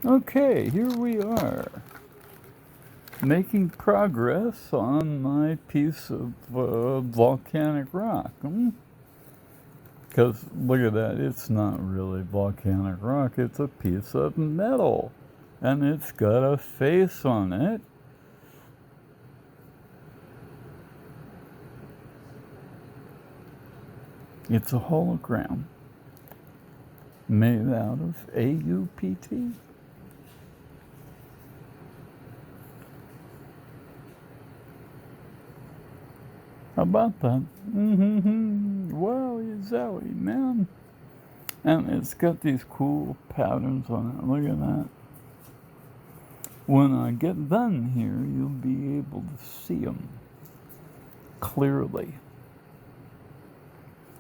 Okay, here we are, making progress on my piece of volcanic rock. Because look at that, it's not really volcanic rock, it's a piece of metal. And it's got a face on it. It's a hologram made out of AUPT. How about that? Wowie zowie, man. And it's got these cool patterns on it. Look at that. When I get done here, you'll be able to see them clearly.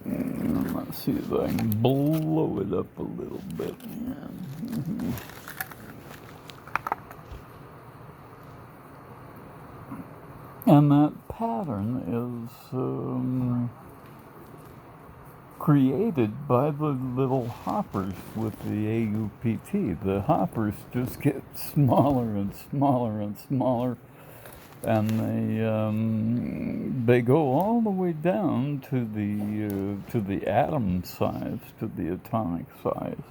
Let's see if I can blow it up a little bit. And that pattern is created by the little hoppers with the AUPT. The hoppers just get smaller and smaller and smaller, and they go all the way down to the atom size, to the atomic size.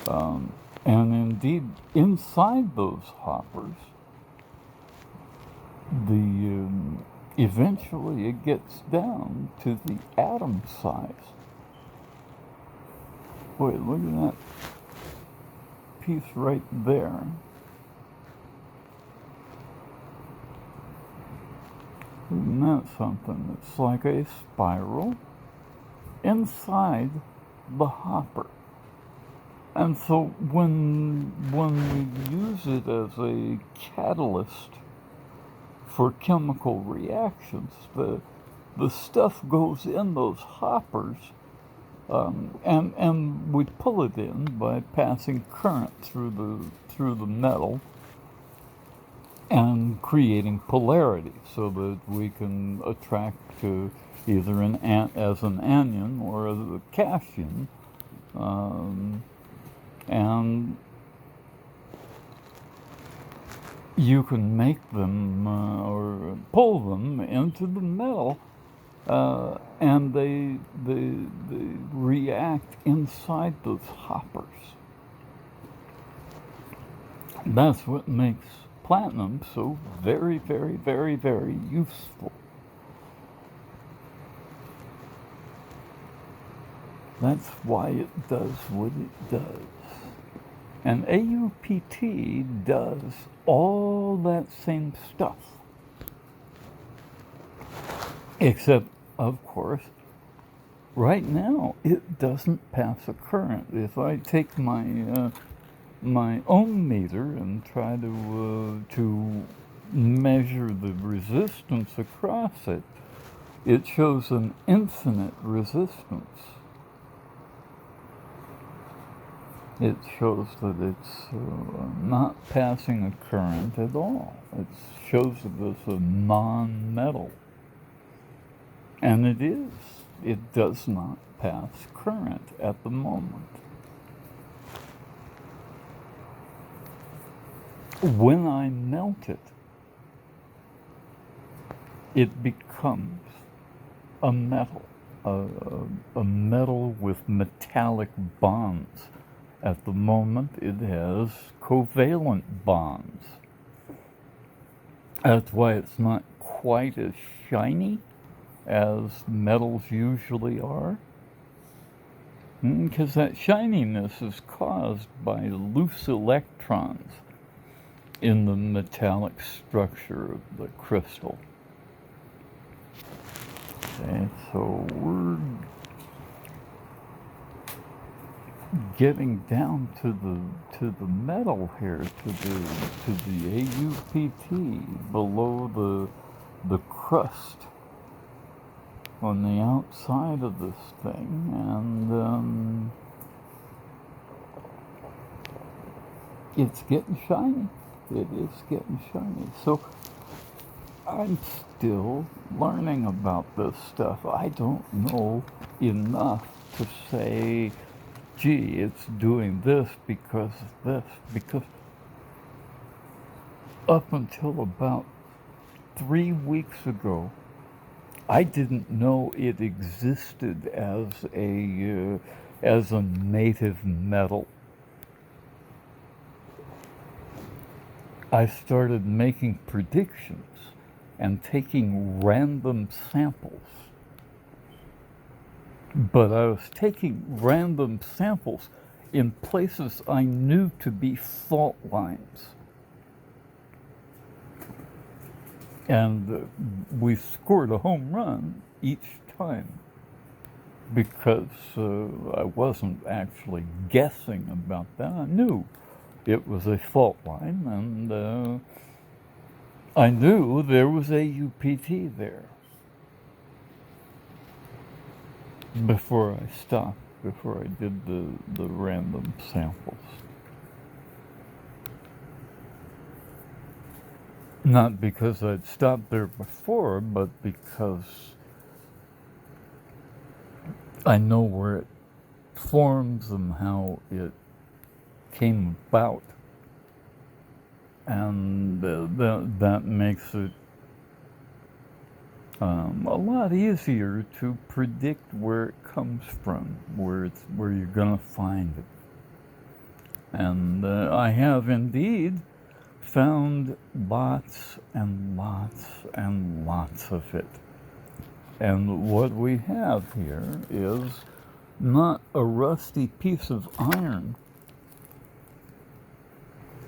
And indeed, inside those hoppers, eventually it gets down to the atom size. Boy, look at that piece right there. Isn't that something? It's like a spiral inside the hopper. And so when we use it as a catalyst for chemical reactions, the stuff goes in those hoppers, and we pull it in by passing current through the metal and creating polarity, so that we can attract to either as an anion or as a cation, and you can make them or pull them into the metal, and they react inside those hoppers. That's what makes platinum so very, very, very, very useful. That's why it does what it does. And AUPT does all that same stuff. Except, of course, right now it doesn't pass a current. If I take my ohm meter and try to measure the resistance across it, it shows an infinite resistance. It shows that it's not passing a current at all. It shows that it's a non-metal. And it is. It does not pass current at the moment. When I melt it, it becomes a metal, a metal with metallic bonds. At the moment, it has covalent bonds. That's why it's not quite as shiny as metals usually are. Because that shininess is caused by loose electrons in the metallic structure of the crystal. Okay, so we're getting down to the metal here, to the AUPT below the crust on the outside of this thing, and it's getting shiny. It is getting shiny. So I'm still learning about this stuff. I don't know enough to say gee, it's doing this because of this, because up until about 3 weeks ago, I didn't know it existed as a native metal. I started making predictions and taking random samples. But I was taking random samples in places I knew to be fault lines. And we scored a home run each time because I wasn't actually guessing about that. I knew it was a fault line, and I knew there was a UPT there before I stopped, before I did the random samples. Not because I'd stopped there before, but because I know where it forms and how it came about. And that makes it a lot easier to predict where it comes from, where you're gonna find it. And I have indeed found lots and lots and lots of it. And what we have here is not a rusty piece of iron.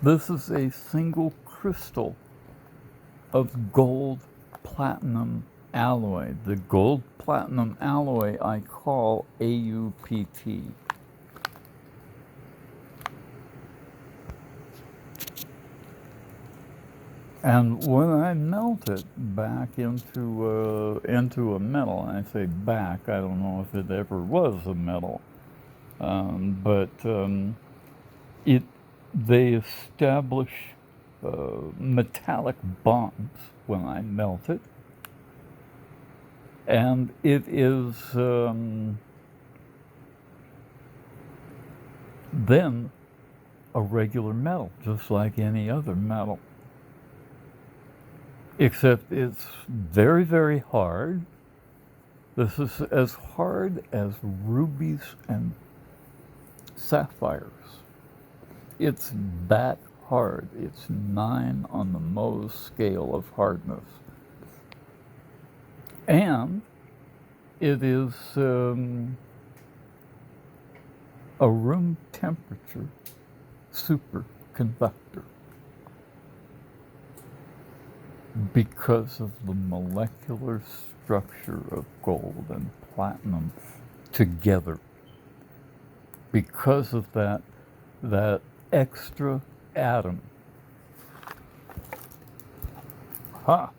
This is a single crystal of gold platinum alloy. The gold platinum alloy I call AUPT. And when I melt it back into a metal, and I say back, I don't know if it ever was a metal, but they establish metallic bonds when I melt it, and it is then a regular metal, just like any other metal. Except it's very, very hard. This is as hard as rubies and sapphires. It's that hard. It's 9 on the Mohs scale of hardness. And it is a room temperature superconductor, because of the molecular structure of gold and platinum together. Because of that extra atom. Ha!